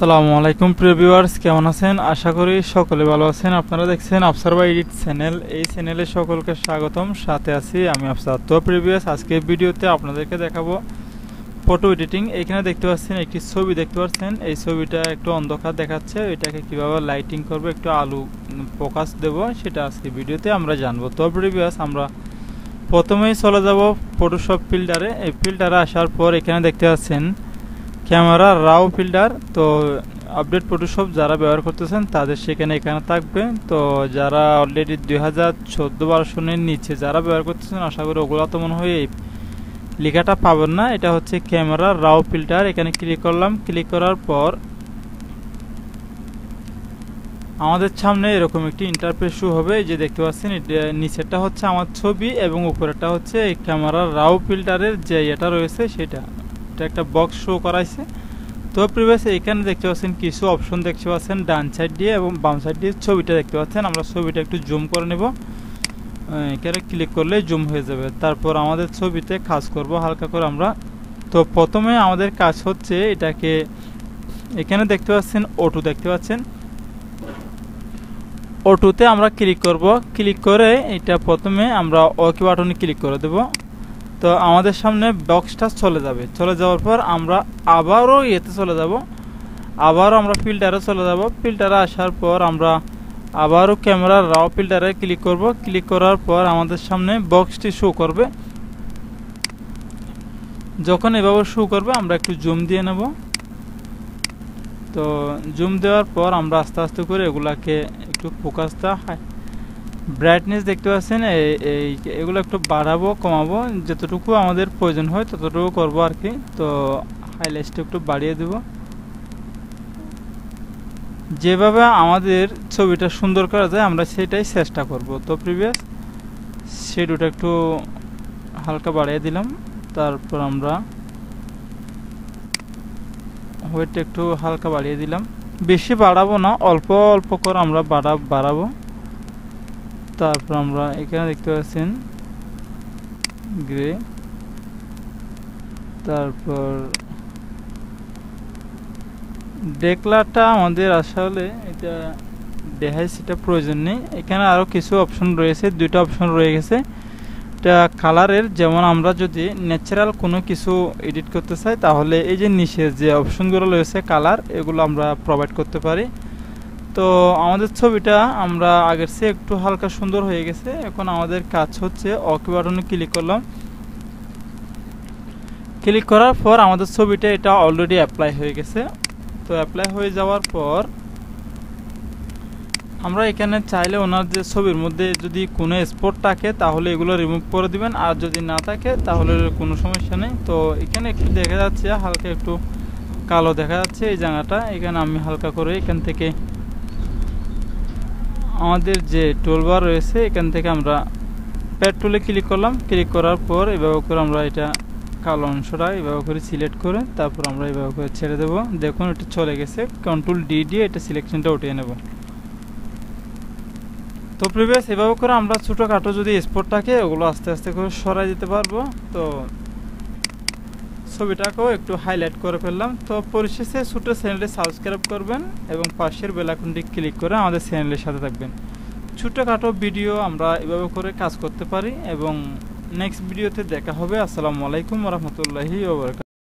আসসালামু আলাইকুম প্রিয় ভিউয়ার্স, কেমন আছেন? আশা করি সকলে ভালো আছেন। আপনারা দেখছেন আফসার এডিট চ্যানেল। এই চ্যানেলে সকলকে স্বাগতম। সাথে আছি আমি আফসার। তো প্রিয় ভিউয়ার্স, আজকে ভিডিওতে আপনাদেরকে দেখাবো ফটো এডিটিং। এখানে দেখতে পাচ্ছেন একটি ছবি দেখতে পাচ্ছেন। এই ছবিটা একটু অন্ধকার দেখাচ্ছে, এটাকে কিভাবে লাইটিং করব, একটু আলো ফোকাস দেব, সেটা আজকে ভিডিওতে আমরা জানবো। তো প্রিয় ভিউয়ার্স, আমরা প্রথমেই চলে যাব ফটোশপ ফিল্টারে। এই ফিল্টারে আসার পর এখানে দেখতে পাচ্ছেন ক্যামেরা রাও ফিল্টার। তো আপডেট ফটোশপ যারা ব্যবহার করতেছেন তাদের এখানে থাকবে। তো যারা অলরেডি 2014 ভার্সনের নিচে যারা ব্যবহার করতেছেন, আশা করি ওগুলো তো মনে হয় এই লেখাটা পাবেন না। এটা হচ্ছে ক্যামেরা রাও ফিল্টার। এখানে ক্লিক করলাম। ক্লিক করার পর আমাদের সামনে এরকম একটি ইন্টারফেস শো হবে। যে দেখতে পাচ্ছেন নিচেরটা হচ্ছে আমার ছবি এবং উপরেরটা হচ্ছে এই ক্যামেরা রাও ফিল্টারের যে এটা রয়েছে সেটা একটা বক্স শো করাইছে। তো প্রিভিয়াস এখানে দেখতে পাচ্ছেন কিছু অপশন দেখতে পাচ্ছেন ডান সাইড দিয়ে এবং বাম সাইড দিয়ে ছবিটা দেখতে পাচ্ছেন। আমরা ছবিটা একটু জুম করে নেব। এখানে ক্লিক করলে জুম হয়ে যাবে। তারপর আমাদের ছবিতে কাজ করব হালকা করে আমরা। তো প্রথমে আমাদের কাজ হচ্ছে এটাকে, এখানে দেখতে পাচ্ছেন অটো দেখতে পাচ্ছেন, অটোতে আমরা ক্লিক করব। ক্লিক করে এটা প্রথমে আমরা ওকে বাটনে ক্লিক করে দেব। তো আমাদের সামনে বক্সটা চলে যাবে। চলে যাওয়ার পর আমরা আবারও এতে চলে যাব, আবারও আমরা ফিল্টারে চলে যাব। ফিল্টারে আসার পর আমরা আবারও ক্যামেরার রাও ফিল্টারে ক্লিক করব। ক্লিক করার পর আমাদের সামনে বক্সটি শো করবে। যখন এভাবে শো করবে আমরা একটু জুম দিয়ে নেব। তো জুম দেওয়ার পর আমরা আস্তে আস্তে করে এগুলাকে একটু ফোকাসটা ব্রাইটনেস দেখতে পাচ্ছেন এগুলো একটু বাড়াবো কমাবো, যতটুকু আমাদের প্রয়োজন হয় ততটুকু করব আর কি। তো হাইলাইটটা একটু বাড়িয়ে দেব, যেভাবে আমাদের ছবিটা সুন্দর করা যায় আমরা সেটাই চেষ্টা করব। তো প্রিভিয়াস শেডোটা একটু হালকা বাড়িয়ে দিলাম। তারপর আমরা ওয়েটটা একটু হালকা বাড়িয়ে দিলাম, বেশি বাড়াবো না, অল্প অল্প করে আমরা বাড়াবো। তারপর আমরা এখানে দেখতে পাচ্ছেন গ্রে, তারপর ডেকলারটা আমাদের আসলে এটা দেখাইছে, এটা প্রয়োজন নেই। এখানে আরো কিছু অপশন রয়েছে, দুইটা অপশন রয়ে গেছে। এটা কালারের, যেমন আমরা যদি ন্যাচারাল কোনো কিছু এডিট করতে চাই তাহলে এই যে নিচের যে অপশনগুলো রয়েছে কালার, এগুলো আমরা প্রোভাইড করতে পারি। তো আমাদের ছবিটা আমরা আগের চেয়ে একটু হালকা সুন্দর হয়ে গেছে। এখন আমাদের কাজ হচ্ছে ওকে বাটনে ক্লিক করলাম। ক্লিক করার পর আমাদের ছবিটা এটা অলরেডি অ্যাপ্লাই হয়ে গেছে। তো অ্যাপ্লাই হয়ে যাওয়ার পর আমরা এখানে চাইলে ওনার যে ছবির মধ্যে যদি কোনো স্পট থাকে তাহলে এগুলো রিমুভ করে দিবেন, আর যদি না থাকে তাহলে কোনো সমস্যা নেই। তো এখানে একটু দেখা যাচ্ছে হালকা একটু কালো দেখা যাচ্ছে এই জায়গাটা। এখানে আমি হালকা করে এখান থেকে আমাদের যে টুলবার রয়েছে এখান থেকে আমরা প্যাড টুলে ক্লিক করলাম। ক্লিক করার পর এভাবে করে আমরা এটা কালো অংশটা এভাবে করে সিলেক্ট করে তারপর আমরা এভাবে করে ছেড়ে দেব। দেখুন এটা চলে গেছে। কন্ট্রোল ডি দিয়ে এটা সিলেকশনটা উঠিয়ে নেব। তো প্রিভিয়াস এভাবে করে আমরা ছোটোখাটো যদি স্পট থাকে ওগুলো আস্তে আস্তে করে সরাই দিতে পারবো। তো ছবিটাকেও একটু হাইলাইট করে ফেললাম। তো পরিশেষে ছোট চ্যানেলটি সাবস্ক্রাইব করবেন এবং পাশের বেল আইকনটি ক্লিক করে আমাদের চ্যানেলের সাথে থাকবেন। ছোটোখাটো ভিডিও আমরা এভাবে করে কাজ করতে পারি এবং নেক্সট ভিডিওতে দেখা হবে। আসসালামু আলাইকুম ওয়া রাহমাতুল্লাহি ওয়া বারাকাতুহু।